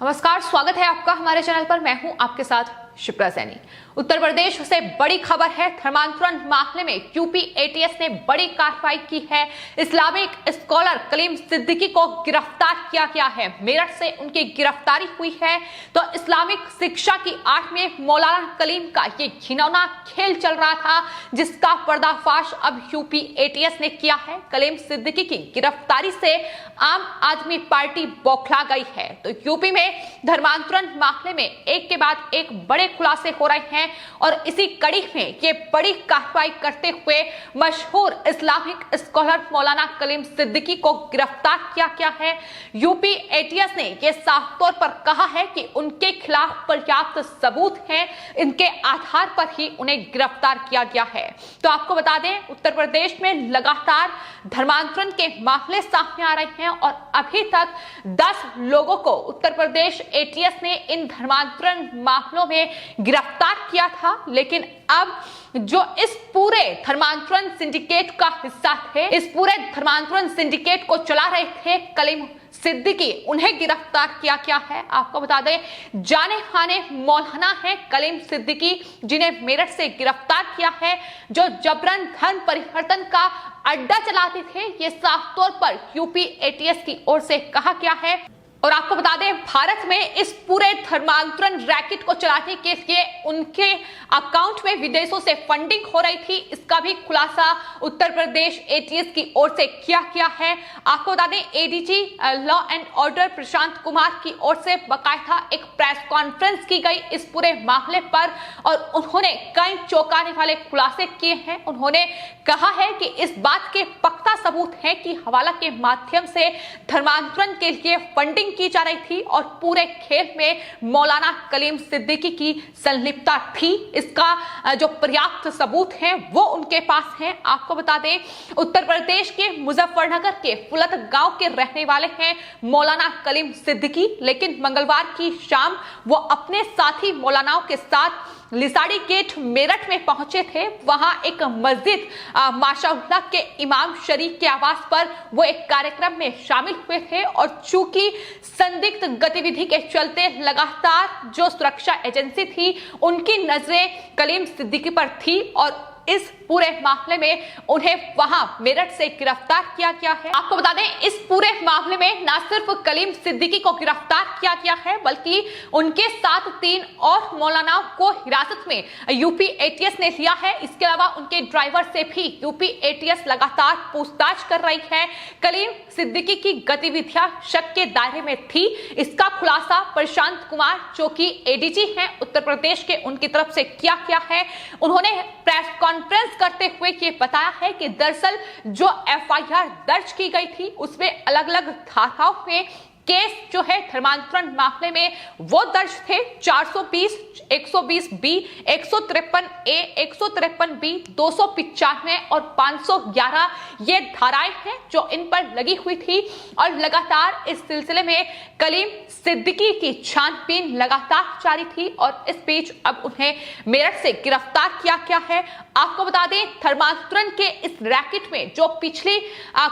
नमस्कार, स्वागत है आपका हमारे चैनल पर। मैं हूं आपके साथ शिप्रा सैनी। उत्तर प्रदेश से बड़ी खबर है। धर्मांतरण मामले में यूपी एटीएस ने बड़ी कार्रवाई की है। इस्लामिक स्कॉलर कलीम सिद्दीकी को गिरफ्तार किया गया है। मेरठ से उनकी गिरफ्तारी हुई है। तो इस्लामिक शिक्षा की आड़ में मौलाना कलीम का ये घिनौना खेल चल रहा था, जिसका पर्दाफाश अब यूपी एटीएस ने किया है। कलीम सिद्दीकी की गिरफ्तारी से आम आदमी पार्टी बौखला गई है। तो यूपी में धर्मांतरण मामले में एक के बाद एक बड़े खुलासे हो रहे हैं और इसी कड़ी में ये बड़ी कार्रवाई करते हुए मशहूर इस्लामिक स्कॉलर मौलाना कलीम सिद्दीकी को गिरफ्तार किया गया है। यूपी एटीएस ने यह साफ तौर पर कहा है कि उनके खिलाफ पर्याप्त सबूत हैं, इनके आधार पर ही उन्हें गिरफ्तार किया गया है। तो आपको बता दें, उत्तर प्रदेश में लगातार धर्मांतरण के मामले सामने आ रहे हैं और अभी तक 10 लोगों को उत्तर प्रदेश एटीएस ने इन धर्मांतरण मामलों में गिरफ्तार किया था। लेकिन अब जो इस पूरे धर्मांतरण सिंडिकेट का हिस्सा थे, इस पूरे धर्मांतरण सिंडिकेट को चला रहे थे कलीम सिद्दीकी, उन्हें गिरफ्तार किया गया है। आपको बता दें, जाने माने मौलाना है कलीम सिद्दीकी, जिन्हें मेरठ से गिरफ्तार किया है, जो जबरन धर्म परिवर्तन का अड्डा चलाते थे। ये साफ तौर पर यूपी एटीएस की ओर से कहा गया है। और आपको बता दें, भारत में इस पूरे धर्मांतरण रैकेट को चलाने के लिए उनके अकाउंट में विदेशों से फंडिंग हो रही थी। इसका भी खुलासा उत्तर प्रदेश एटीएस की ओर से किया गया है। आपको बता दें, ADG law and order Prashant Kumar की ओर से बाकायदा एक प्रेस कॉन्फ्रेंस की गई इस पूरे मामले पर और उन्होंने कई चौंकाने वाले खुलासे किए हैं। उन्होंने कहा है कि इस बात के पक्का सबूत है कि हवाला के माध्यम से धर्मांतरण के लिए फंडिंग की जा रही थी और पूरे खेल में मौलाना कलीम सिद्दीकी की संलिप्तता थी। इसका जो पर्याप्त सबूत है वो उनके पास है। आपको बता दें, उत्तर प्रदेश के मुजफ्फरनगर के फुलत गांव के रहने वाले हैं मौलाना कलीम सिद्दीकी। लेकिन मंगलवार की शाम वो अपने साथी मौलानाओं के साथ लिसाड़ी गेट मेरठ में पहुंचे थे। वहां एक मस्जिद माशाअल्लाह के इमाम शरीफ के आवास पर वो एक कार्यक्रम में शामिल हुए थे और चूंकि संदिग्ध गतिविधि के चलते लगातार जो सुरक्षा एजेंसी थी उनकी नजरें कलीम सिद्दीकी पर थी और इस पूरे मामले में उन्हें वहां मेरठ से गिरफ्तार किया गया है। आपको बता दें, इस पूरे मामले में न सिर्फ कलीम सिद्दीकी को गिरफ्तार किया गया है, बल्कि उनके साथ 3 और मौलानाओं को हिरासत में यूपी एटीएस ने लिया है। इसके अलावा उनके ड्राइवर से भी यूपी एटीएस लगातार पूछताछ कर रही है। कलीम सिद्दीकी की गतिविधियां शक के दायरे में थी। इसका खुलासा प्रशांत कुमार, जो कि एडीजी हैं उत्तर प्रदेश के, उनकी तरफ से किया गया है। उन्होंने प्रेस कॉन्फ्रेंस करते हुए ये बताया है कि दरअसल जो एफआईआर दर्ज की गई थी उसमें अलग अलग धाराओं में केस जो है धर्मांतरण मामले में वो दर्ज थे। 420, 120 बी, 153 ए, 153 बी, 295 और 511 ये धाराएं हैं जो इन पर लगी हुई थी। और लगातार इस सिलसिले में कलीम सिद्दीकी की छानबीन लगातार जारी थी और इस बीच अब उन्हें मेरठ से गिरफ्तार किया गया है। आपको बता दें, धर्मांतरण के इस रैकेट में जो पिछली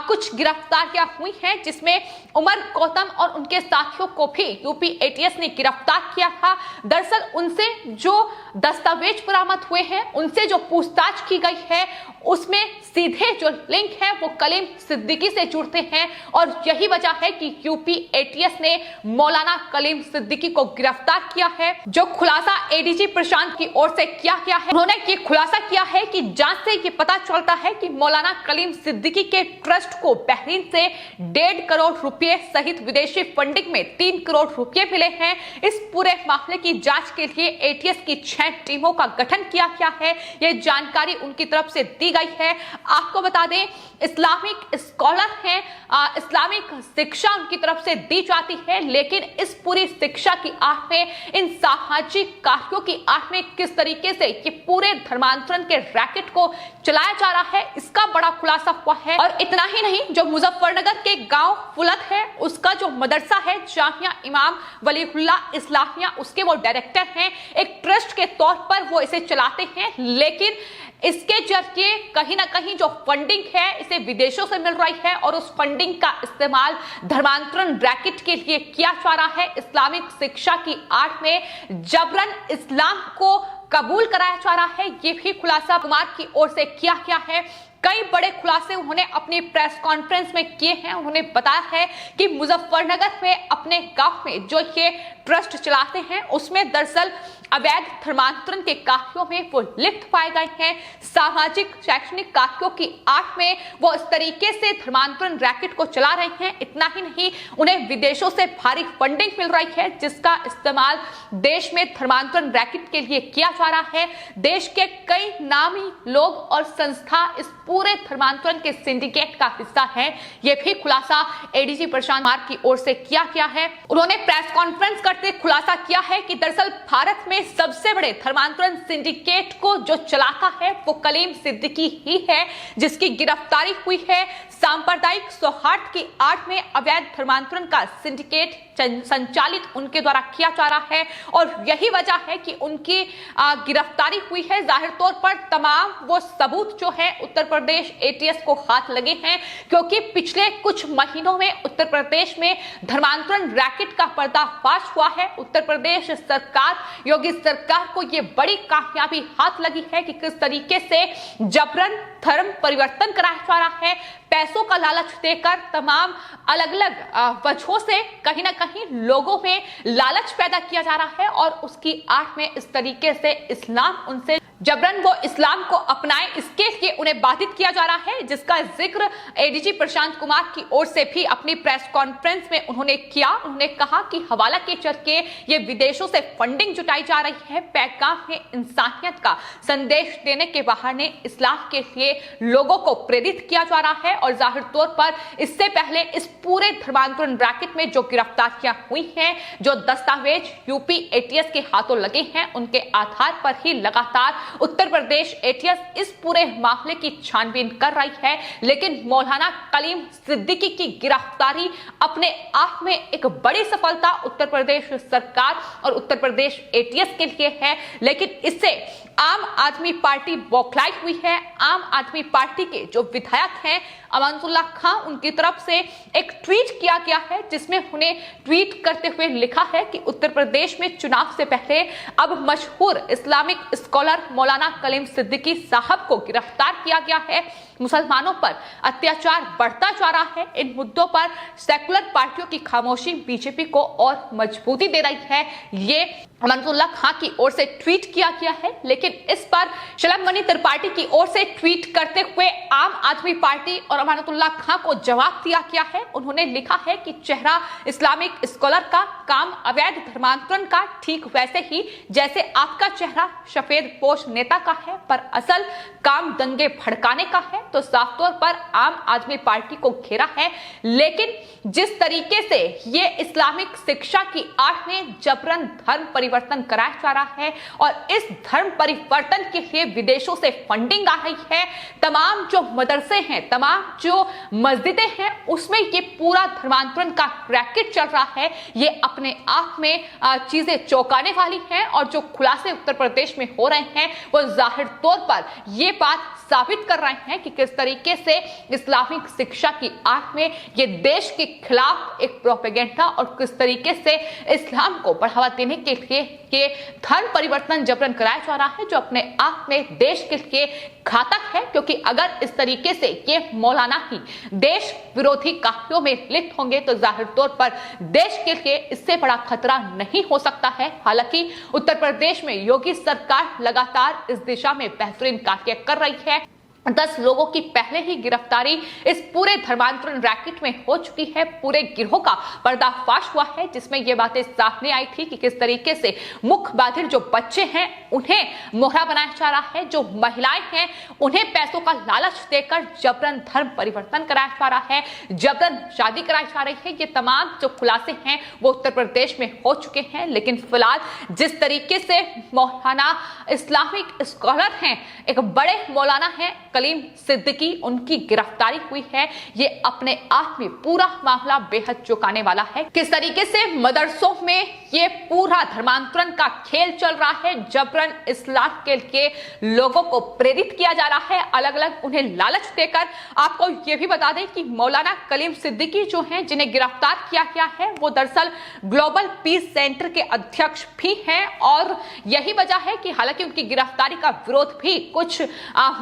कुछ गिरफ्तारियां हुई हैं, जिसमें उमर गौतम और उनके साथियों को भी यूपी एटीएस ने गिरफ्तार किया था। दरअसल उनसे जो दस्तावेज बरामद हुए हैं, उनसे जो पूछताछ की गई है, उसमें सीधे जो लिंक है वो कलीम सिद्दीकी से जुड़ते हैं और यही वजह है कि यूपी एटीएस ने मौलाना कलीम सिद्दीकी को गिरफ्तार किया है। जो खुलासा एडीजी प्रशांत की ओर से किया गया है, उन्होंने ये खुलासा किया है कि जांच से ये पता चलता है कि मौलाना कलीम सिद्दीकी के ट्रस्ट को बहरीन से 1.5 करोड़ रुपए सहित विदेशी फंडिंग में 3 करोड़ रुपए मिले हैं। इस पूरे मामले की जांच के लिए एटीएस की 6 टीमों का गठन किया गया है। यह जानकारी उनकी तरफ से दी गई है। आपको बता दें, इस्लामिक स्कॉलर हैं, इस्लामिक शिक्षा उनकी तरफ से दी जाती है, लेकिन इस पूरी शिक्षा की आड़ में, इन सामाजिक कार्यों की आड़ में किस तरीके से ये पूरे धर्मांतरण के रैकेट को चलाया जा रहा है, इसका बड़ा खुलासा हुआ है। और इतना ही नहीं, जो मुजफ्फरनगर के गांव फुलत है, उसका जो मदरसा है जामिया इमाम वलीउल्लाह इस्लामिया, उसके वो डायरेक्टर हैं। एक ट्रस्ट के तौर पर वो इसे चलाते हैं, लेकिन इसके जरिए कहीं ना कहीं जो फंडिंग है इसे विदेशों से मिल रही है और उस फंडिंग का इस्तेमाल धर्मांतरण रैकेट के लिए किया जा रहा है। इस्लामिक शिक्षा की आड़ में जबरन इस्लाम को कबूल कराया जा रहा है। ये भी खुलासा कुमार की ओर से किया गया है। कई बड़े खुलासे उन्होंने अपनी प्रेस कॉन्फ्रेंस में किए हैं। उन्होंने बताया है कि मुजफ्फरनगर में अपने गांव में जो ये ट्रस्ट चलाते हैं उसमें दरअसल अवैध धर्मांतरण के कार्यों में वो लिप्त पाए गए हैं। सामाजिक शैक्षणिक कार्यों की आड़ में वो इस तरीके से धर्मांतरण रैकेट को चला रहे हैं। इतना ही नहीं, उन्हें विदेशों से भारी फंडिंग मिल रही है जिसका इस्तेमाल देश में धर्मांतरण रैकेट के लिए किया जा रहा है। देश के कई नामी लोग और संस्था इस पूरे धर्मांतरण के सिंडिकेट का हिस्सा है। यह भी खुलासा एडीजी प्रशांत कुमार की ओर से किया गया है। उन्होंने प्रेस कॉन्फ्रेंस करते खुलासा किया है कि दरअसल भारत में सबसे बड़े धर्मांतरण सिंडिकेट को जो चलाता है वो कलीम सिद्दीकी ही है, जिसकी गिरफ्तारी हुई है। सांप्रदायिक सौहार्द की आड़ में अवैध धर्मांतरण का सिंडिकेट संचालित उनके द्वारा किया जा रहा है और यही वजह है कि उनकी गिरफ्तारी हुई है। जाहिर तौर पर तमाम वो सबूत जो है उत्तर प्रदेश एटीएस को हाथ लगे हैं, क्योंकि पिछले कुछ महीनों में उत्तर प्रदेश में धर्मांतरण रैकेट का पर्दाफाश हुआ है। उत्तर प्रदेश सरकार, योगी सरकार को ये बड़ी कामयाबी हाथ लगी है कि किस तरीके से जबरन धर्म परिवर्तन कराया जा रहा है। पैसों का लालच देकर तमाम अलग अलग वजहों से कहीं ना कहीं लोगों में लालच पैदा किया जा रहा है और उसकी आड़ में इस तरीके से इस्लाम उनसे जबरन वो इस्लाम को अपनाए, इसके लिए उन्हें बाधित किया जा रहा है, जिसका जिक्र एडीजी प्रशांत कुमार की ओर से भी अपनी प्रेस कॉन्फ्रेंस में उन्होंने किया। उन्होंने कहा कि हवाला के जरिए ये विदेशों से फंडिंग जुटाई जा रही है। पैगाम में इंसानियत का संदेश देने के बहाने इस्लाम के लिए लोगों को प्रेरित किया जा रहा है और जाहिर तौर पर इससे पहले इस पूरे धर्मांतरण रैकेट में जो गिरफ्तारियां हुई हैं, जो दस्तावेज यूपी एटीएस के हाथों लगे हैं, उनके आधार पर ही लगातार उत्तर प्रदेश एटीएस इस पूरे मामले की छानबीन कर रही है। लेकिन मौलाना कलीम सिद्दीकी की गिरफ्तारी अपने आप में एक बड़ी सफलता उत्तर प्रदेश सरकार और उत्तर प्रदेश एटीएस के लिए है। लेकिन इससे आम आदमी पार्टी बौखलाई हुई है। आम आदमी पार्टी के जो विधायक हैं अमानुल्लाह खां, उनकी तरफ से एक ट्वीट किया गया है जिसमें उन्हें ट्वीट करते हुए लिखा है कि उत्तर प्रदेश में चुनाव से पहले अब मशहूर इस्लामिक स्कॉलर मौलाना कलीम सिद्दीकी साहब को गिरफ्तार किया गया है। मुसलमानों पर अत्याचार बढ़ता जा रहा है। इन मुद्दों पर सेकुलर पार्टियों की खामोशी बीजेपी को और मजबूती दे रही है। ये अमानुल्लाह खां की ओर से ट्वीट किया गया है। लेकिन इस पर शलभ त्रिपाठी की ओर से ट्वीट करते हुए आम आदमी पार्टी और अमानुल्लाह खां को जवाब दिया गया है। उन्होंने लिखा है कि चेहरा इस्लामिक स्कॉलर का, काम अवैध धर्मांतरण का, ठीक वैसे ही जैसे आपका चेहरा सफेद पोश नेता का है, पर असल काम दंगे भड़काने का है। तो साफ तौर पर आम आदमी पार्टी को घेरा है। लेकिन जिस तरीके से ये इस्लामिक शिक्षा की आड़ में जबरन धर्म परिवर्तन कराया जा रहा है और इस धर्म परिवर्तन के लिए विदेशों से फंडिंग आ रही है, तमाम जो मदरसे हैं, तमाम जो मस्जिदें हैं, उसमें ये पूरा धर्मांतरण का रैकेट चल रहा है। ये अपने आप में चीजें चौंकाने वाली हैं और जो खुलासे उत्तर प्रदेश में हो रहे हैं वो जाहिर तौर पर ये बात साबित कर रहे हैं कि किस तरीके से इस्लामिक शिक्षा की आड़ में ये देश के खिलाफ एक प्रोपेगेंडा और किस तरीके से इस्लाम को बढ़ावा देने के लिए ये धर्म परिवर्तन जबरन कराया जा रहा है, जो अपने आप में देश के लिए घातक है। क्योंकि अगर इस तरीके से ये मौलाना ही देश विरोधी कार्यों में लिप्त होंगे तो जाहिर तौर पर देश के लिए इससे बड़ा खतरा नहीं हो सकता है। हालांकि उत्तर प्रदेश में योगी सरकार लगातार इस दिशा में बेहतरीन कार्य कर रही है। 10 लोगों की पहले ही गिरफ्तारी इस पूरे धर्मांतरण रैकेट में हो चुकी है। पूरे गिरोह का पर्दाफाश हुआ है, जिसमें यह बातें सामने आई थी कि किस तरीके से मुख्य बाधित जो बच्चे हैं उन्हें मोहरा बनाया जा रहा है, जो महिलाएं हैं उन्हें पैसों का लालच देकर जबरन धर्म परिवर्तन कराया जा रहा है, जबरन शादी कराई जा रही है। ये तमाम जो खुलासे हैं वो उत्तर प्रदेश में हो चुके हैं। लेकिन फिलहाल जिस तरीके से मौलाना इस्लामिक स्कॉलर हैं, एक बड़े मौलाना हैं कलीम सिद्दीकी, उनकी गिरफ्तारी हुई है, ये अपने आप में पूरा मामला बेहद चौंकाने वाला है। किस तरीके से मदरसों में ये पूरा धर्मांतरण का खेल चल रहा है, जबरन इस्लाम के लिए लोगों को प्रेरित किया जा रहा है, अलग अलग उन्हें लालच देकर। आपको यह भी बता दें कि मौलाना कलीम सिद्दीकी जो हैं, जिन्हें गिरफ्तार किया गया है, वो दरअसल ग्लोबल पीस सेंटर के अध्यक्ष भी हैं और यही वजह है कि हालांकि उनकी गिरफ्तारी का विरोध भी कुछ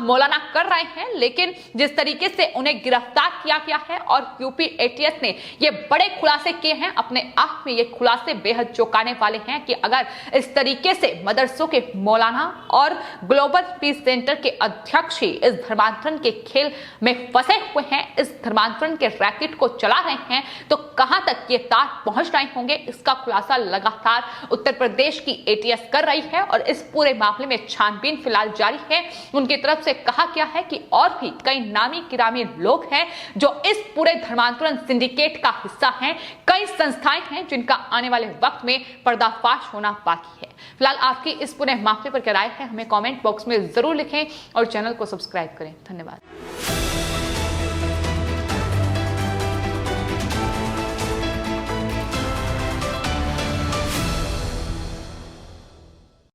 मौलाना कर रहे हैं, लेकिन जिस तरीके से उन्हें गिरफ्तार किया गया है और यूपी एटीएस ने ये बड़े खुलासे किए हैं, अपने आप में ये खुलासे बेहद चौंकाने वाले हैं कि अगर इस तरीके से मदरसों के मौलाना और ग्लोबल पीस सेंटर के अध्यक्ष ही इस धर्मांतरण के खेल में फंसे हुए हैं, इस धर्मांतरण के रैकेट को चला रहे हैं, तो कहां तक ये तार पहुंच रहे होंगे, इसका खुलासा लगातार उत्तर प्रदेश की एटीएस कर रही है और इस पूरे मामले में छानबीन फिलहाल जारी है। उनकी तरफ से कहा गया है कि और भी कई नामी गिरामी लोग हैं जो इस पूरे धर्मांतरण सिंडिकेट का हिस्सा हैं, कई संस्थाएं हैं जिनका आने वाले वक्त में पर्दाफाश होना बाकी है। फिलहाल आपकी इस पूरे मामले पर क्या राय है, हमें कमेंट बॉक्स में जरूर लिखें और चैनल को सब्सक्राइब करें। धन्यवाद।